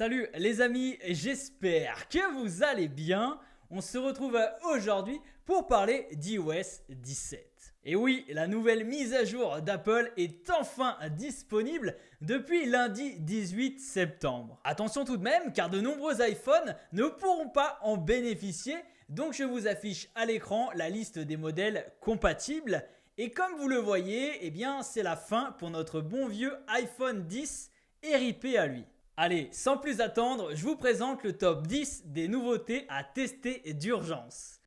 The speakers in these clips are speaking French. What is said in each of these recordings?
Salut les amis, j'espère que vous allez bien. On se retrouve aujourd'hui pour parler d'iOS 17. Et oui, la nouvelle mise à jour d'Apple est enfin disponible depuis lundi 18 septembre. Attention tout de même, car de nombreux iPhones ne pourront pas en bénéficier. Donc je vous affiche à l'écran la liste des modèles compatibles. Et comme vous le voyez, eh bien c'est la fin pour notre bon vieux iPhone 10 et RIP à lui. Allez, sans plus attendre, je vous présente le top 10 des nouveautés à tester d'urgence.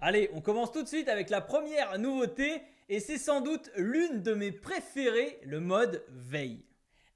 Allez, on commence tout de suite avec la première nouveauté et c'est sans doute l'une de mes préférées, le mode veille.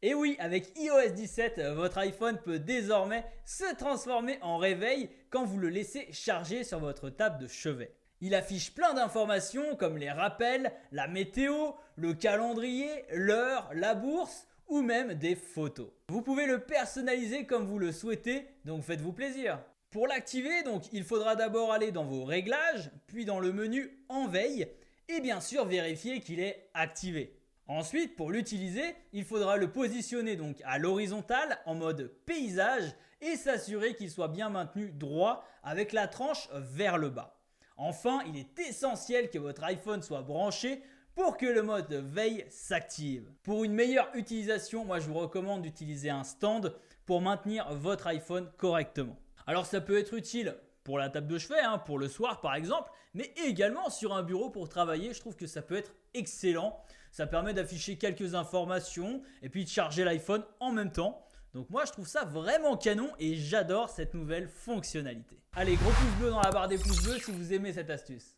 Et oui, avec iOS 17, votre iPhone peut désormais se transformer en réveil quand vous le laissez charger sur votre table de chevet. Il affiche plein d'informations comme les rappels, la météo, le calendrier, l'heure, la bourse ou même des photos. Vous pouvez le personnaliser comme vous le souhaitez, donc faites-vous plaisir. Pour l'activer, donc, il faudra d'abord aller dans vos réglages, puis dans le menu en veille et bien sûr vérifier qu'il est activé. Ensuite, pour l'utiliser, il faudra le positionner donc à l'horizontale en mode paysage et s'assurer qu'il soit bien maintenu droit avec la tranche vers le bas. Enfin, il est essentiel que votre iPhone soit branché pour que le mode veille s'active. Pour une meilleure utilisation, moi je vous recommande d'utiliser un stand pour maintenir votre iPhone correctement. Alors ça peut être utile pour la table de chevet, pour le soir par exemple, mais également sur un bureau pour travailler. Je trouve que ça peut être excellent. Ça permet d'afficher quelques informations et puis de charger l'iPhone en même temps. Donc moi je trouve ça vraiment canon et j'adore cette nouvelle fonctionnalité. Allez, gros pouce bleu dans la barre des pouces bleus si vous aimez cette astuce.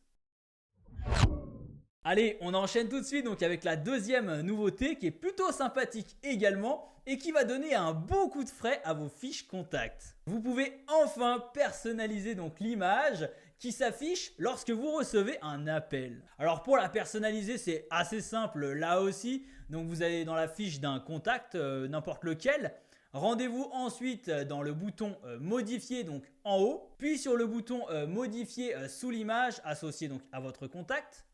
Allez, on enchaîne tout de suite donc avec la deuxième nouveauté qui est plutôt sympathique également et qui va donner un beau coup de frais à vos fiches contacts. Vous pouvez enfin personnaliser donc l'image qui s'affiche lorsque vous recevez un appel. Alors pour la personnaliser, c'est assez simple là aussi. Donc vous allez dans la fiche d'un contact, n'importe lequel. Rendez-vous ensuite dans le bouton modifier donc en haut, puis sur le bouton modifier sous l'image associée donc à votre contact.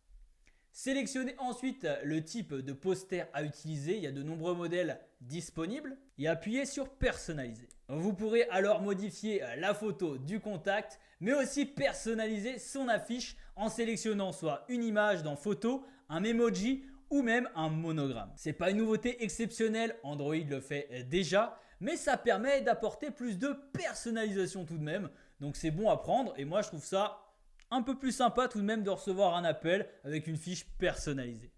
Sélectionnez ensuite le type de poster à utiliser, il y a de nombreux modèles disponibles et appuyez sur personnaliser. Vous pourrez alors modifier la photo du contact mais aussi personnaliser son affiche en sélectionnant soit une image dans photo, un emoji ou même un monogramme. C'est pas une nouveauté exceptionnelle, Android le fait déjà, mais ça permet d'apporter plus de personnalisation tout de même. Donc c'est bon à prendre et moi je trouve ça un peu plus sympa tout de même de recevoir un appel avec une fiche personnalisée.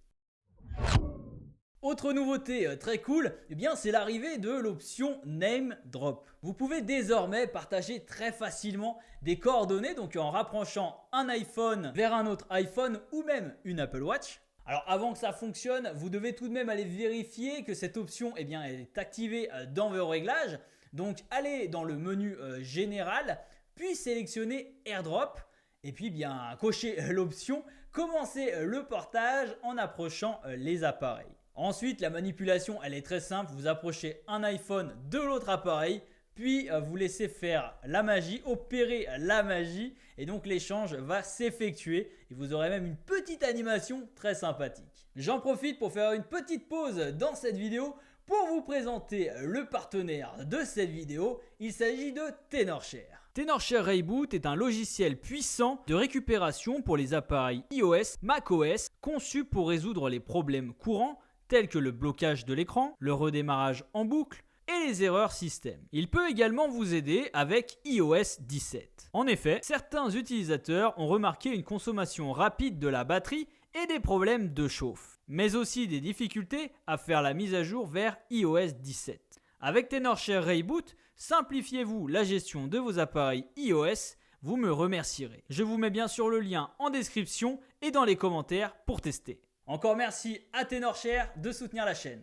Autre nouveauté très cool, eh bien c'est l'arrivée de l'option Name Drop. Vous pouvez désormais partager très facilement des coordonnées, donc en rapprochant un iPhone vers un autre iPhone ou même une Apple Watch. Alors avant que ça fonctionne, vous devez tout de même aller vérifier que cette option eh bien, est activée dans vos réglages. Donc allez dans le menu général, puis sélectionnez AirDrop. Et puis bien cocher l'option commencer le portage en approchant les appareils. Ensuite la manipulation elle est très simple, vous approchez un iPhone de l'autre appareil puis vous laissez faire la magie, opérer la magie et donc l'échange va s'effectuer et vous aurez même une petite animation très sympathique. J'en profite pour faire une petite pause dans cette vidéo pour vous présenter le partenaire de cette vidéo, il s'agit de Tenorshare. Tenorshare Reboot est un logiciel puissant de récupération pour les appareils iOS, macOS, conçu pour résoudre les problèmes courants tels que le blocage de l'écran, le redémarrage en boucle et les erreurs système. Il peut également vous aider avec iOS 17. En effet, certains utilisateurs ont remarqué une consommation rapide de la batterie et des problèmes de chauffe, mais aussi des difficultés à faire la mise à jour vers iOS 17. Avec Tenorshare Reboot, simplifiez-vous la gestion de vos appareils iOS, vous me remercierez. Je vous mets bien sûr le lien en description et dans les commentaires pour tester. Encore merci à Tenorshare de soutenir la chaîne.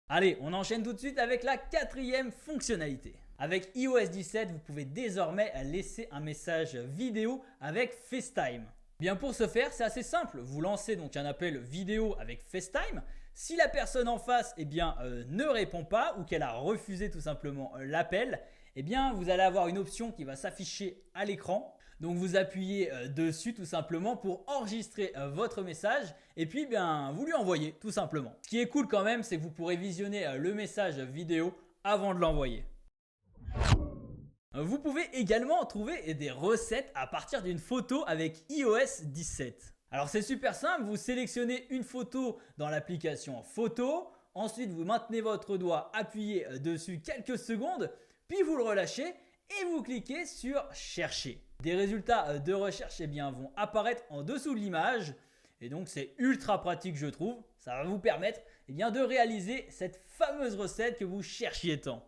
Allez, on enchaîne tout de suite avec la quatrième fonctionnalité. Avec iOS 17, vous pouvez désormais laisser un message vidéo avec FaceTime. Bien pour ce faire, c'est assez simple. Vous lancez donc un appel vidéo avec FaceTime. Si la personne en face ne répond pas ou qu'elle a refusé tout simplement l'appel, vous allez avoir une option qui va s'afficher à l'écran. Donc vous appuyez dessus tout simplement pour enregistrer votre message et puis vous lui envoyez tout simplement. Ce qui est cool quand même, c'est que vous pourrez visionner le message vidéo avant de l'envoyer. Vous pouvez également trouver des recettes à partir d'une photo avec iOS 17. Alors c'est super simple, vous sélectionnez une photo dans l'application photo, ensuite vous maintenez votre doigt appuyé dessus quelques secondes, puis vous le relâchez et vous cliquez sur chercher. Des résultats de recherche vont apparaître en dessous de l'image et donc c'est ultra pratique je trouve. Ça va vous permettre de réaliser cette fameuse recette que vous cherchiez tant.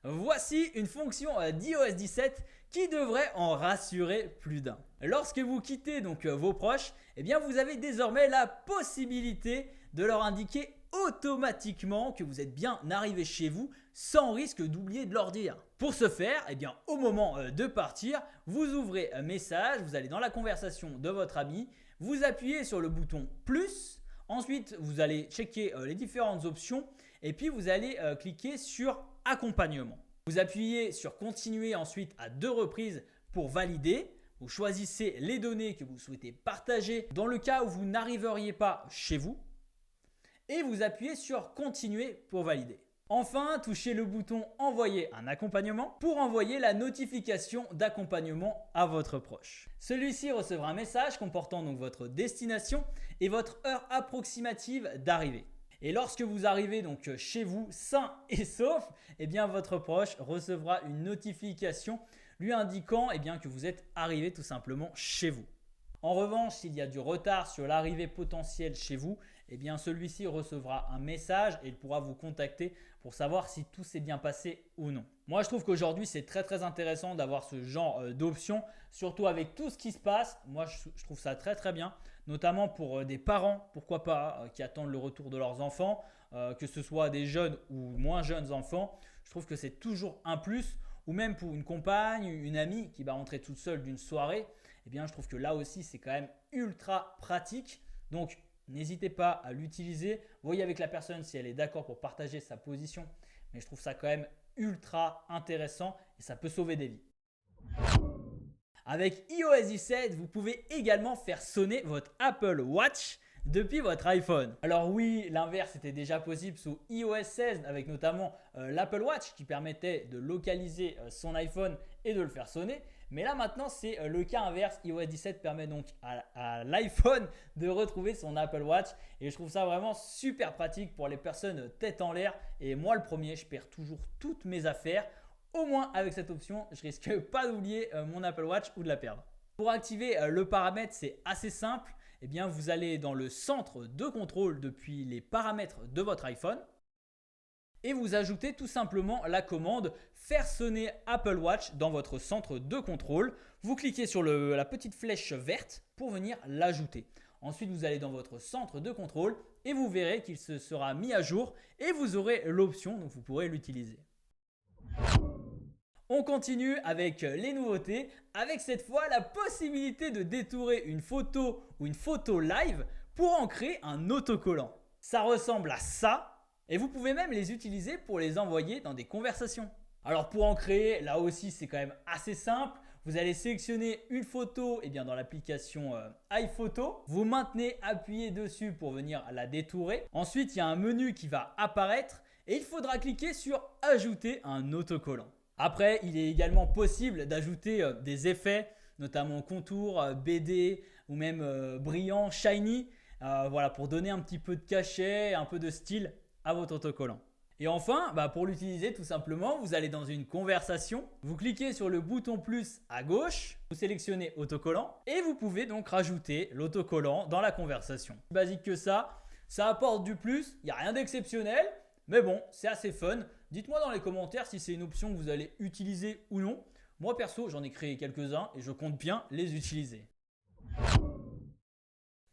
Voici une fonction d'iOS 17 qui devrait en rassurer plus d'un. Lorsque vous quittez donc vos proches, vous avez désormais la possibilité de leur indiquer automatiquement que vous êtes bien arrivé chez vous sans risque d'oublier de leur dire. Pour ce faire, au moment de partir, vous ouvrez un message, vous allez dans la conversation de votre ami, vous appuyez sur le bouton plus, ensuite vous allez checker les différentes options et puis vous allez cliquer sur accompagnement. Vous appuyez sur continuer ensuite à 2 reprises pour valider. Vous choisissez les données que vous souhaitez partager dans le cas où vous n'arriveriez pas chez vous et vous appuyez sur continuer pour valider. Enfin, touchez le bouton envoyer un accompagnement pour envoyer la notification d'accompagnement à votre proche. Celui-ci recevra un message comportant donc votre destination et votre heure approximative d'arrivée. Et lorsque vous arrivez donc chez vous sain et sauf, votre proche recevra une notification lui indiquant que vous êtes arrivé tout simplement chez vous. En revanche, s'il y a du retard sur l'arrivée potentielle chez vous, celui-ci recevra un message et il pourra vous contacter pour savoir si tout s'est bien passé ou non. Moi, je trouve qu'aujourd'hui, c'est très intéressant d'avoir ce genre d'options, surtout avec tout ce qui se passe. Moi, je trouve ça très bien, notamment pour des parents, pourquoi pas, qui attendent le retour de leurs enfants, que ce soit des jeunes ou moins jeunes enfants. Je trouve que c'est toujours un plus, ou même pour une compagne, une amie qui va rentrer toute seule d'une soirée. Je trouve que là aussi, c'est quand même ultra pratique. Donc, n'hésitez pas à l'utiliser. Voyez avec la personne si elle est d'accord pour partager sa position. Mais je trouve ça quand même ultra intéressant et ça peut sauver des vies. Avec iOS 17, vous pouvez également faire sonner votre Apple Watch depuis votre iPhone. Alors oui, l'inverse était déjà possible sous iOS 16 avec notamment l'Apple Watch qui permettait de localiser son iPhone et de le faire sonner. Mais là maintenant, c'est le cas inverse. iOS 17 permet donc à l'iPhone de retrouver son Apple Watch et je trouve ça vraiment super pratique pour les personnes tête en l'air. Et moi, le premier, je perds toujours toutes mes affaires. Au moins, avec cette option, je risque pas d'oublier mon Apple Watch ou de la perdre. Pour activer le paramètre, c'est assez simple. Vous allez dans le centre de contrôle depuis les paramètres de votre iPhone. Et vous ajoutez tout simplement la commande faire sonner Apple Watch dans votre centre de contrôle. Vous cliquez sur la petite flèche verte pour venir l'ajouter. Ensuite, vous allez dans votre centre de contrôle et vous verrez qu'il se sera mis à jour et vous aurez l'option, donc vous pourrez l'utiliser. On continue avec les nouveautés, avec cette fois la possibilité de détourer une photo ou une photo live pour en créer un autocollant. Ça ressemble à ça. Et vous pouvez même les utiliser pour les envoyer dans des conversations. Alors pour en créer, là aussi c'est quand même assez simple. Vous allez sélectionner une photo dans l'application iPhoto. Vous maintenez appuyé dessus pour venir la détourer. Ensuite, il y a un menu qui va apparaître et il faudra cliquer sur ajouter un autocollant. Après, il est également possible d'ajouter des effets, notamment contour, BD ou même brillant, shiny, pour donner un petit peu de cachet, un peu de style à votre autocollant. Et enfin, pour l'utiliser tout simplement, vous allez dans une conversation, vous cliquez sur le bouton plus à gauche, vous sélectionnez autocollant et vous pouvez donc rajouter l'autocollant dans la conversation. Basique que ça apporte du plus, il n'y a rien d'exceptionnel, mais bon, c'est assez fun. Dites-moi dans les commentaires si c'est une option que vous allez utiliser ou non. Moi perso, j'en ai créé quelques-uns et je compte bien les utiliser.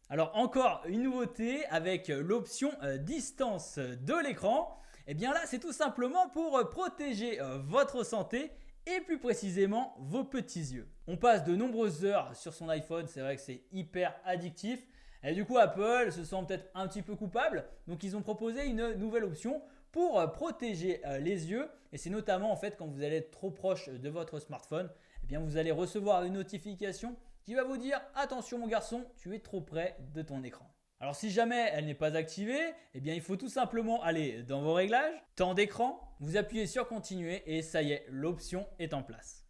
Alors encore une nouveauté avec l'option distance de l'écran. Là c'est tout simplement pour protéger votre santé et plus précisément vos petits yeux. On passe de nombreuses heures sur son iPhone, c'est vrai que c'est hyper addictif. Et du coup Apple se sent peut-être un petit peu coupable, donc ils ont proposé une nouvelle option pour protéger les yeux. Et c'est notamment en fait quand vous allez être trop proche de votre smartphone, eh bien vous allez recevoir une notification qui va vous dire attention mon garçon, tu es trop près de ton écran. Alors si jamais elle n'est pas activée, eh bien il faut tout simplement aller dans vos réglages, temps d'écran, vous appuyez sur continuer et ça y est, l'option est en place.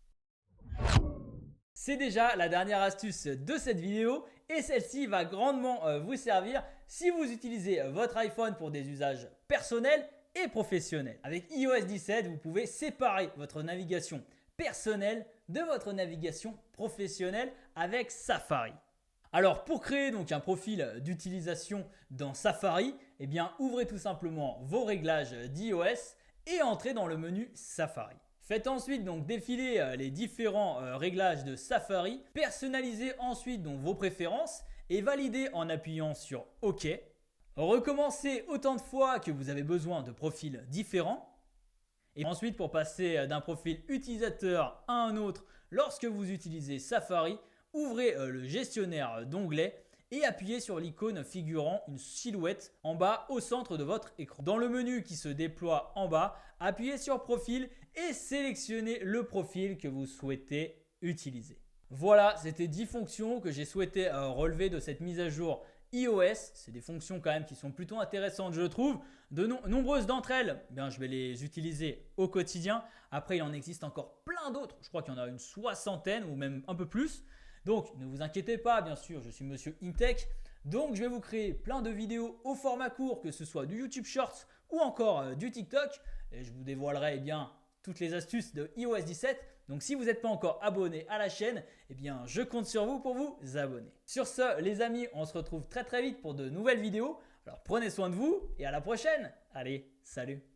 C'est déjà la dernière astuce de cette vidéo et celle-ci va grandement vous servir si vous utilisez votre iPhone pour des usages personnels et professionnels. Avec iOS 17, vous pouvez séparer votre navigation personnelle de votre navigation professionnelle avec Safari. Alors pour créer donc un profil d'utilisation dans Safari, eh bien ouvrez tout simplement vos réglages d'iOS et entrez dans le menu Safari. Faites ensuite donc défiler les différents réglages de Safari, personnalisez ensuite donc vos préférences et validez en appuyant sur OK. Recommencez autant de fois que vous avez besoin de profils différents. Et ensuite pour passer d'un profil utilisateur à un autre lorsque vous utilisez Safari, ouvrez le gestionnaire d'onglets et appuyez sur l'icône figurant une silhouette en bas au centre de votre écran. Dans le menu qui se déploie en bas, appuyez sur Profil et sélectionnez le profil que vous souhaitez utiliser. Voilà, c'était 10 fonctions que j'ai souhaité relever de cette mise à jour iOS. C'est des fonctions quand même qui sont plutôt intéressantes je trouve. De nombreuses d'entre elles, je vais les utiliser au quotidien. Après, il en existe encore plein d'autres. Je crois qu'il y en a une soixantaine ou même un peu plus. Donc, ne vous inquiétez pas, bien sûr, je suis Monsieur Intech. Donc, je vais vous créer plein de vidéos au format court, que ce soit du YouTube Shorts ou encore du TikTok. Et je vous dévoilerai toutes les astuces de iOS 17. Donc, si vous n'êtes pas encore abonné à la chaîne, je compte sur vous pour vous abonner. Sur ce, les amis, on se retrouve très très vite pour de nouvelles vidéos. Alors, prenez soin de vous et à la prochaine. Allez, salut!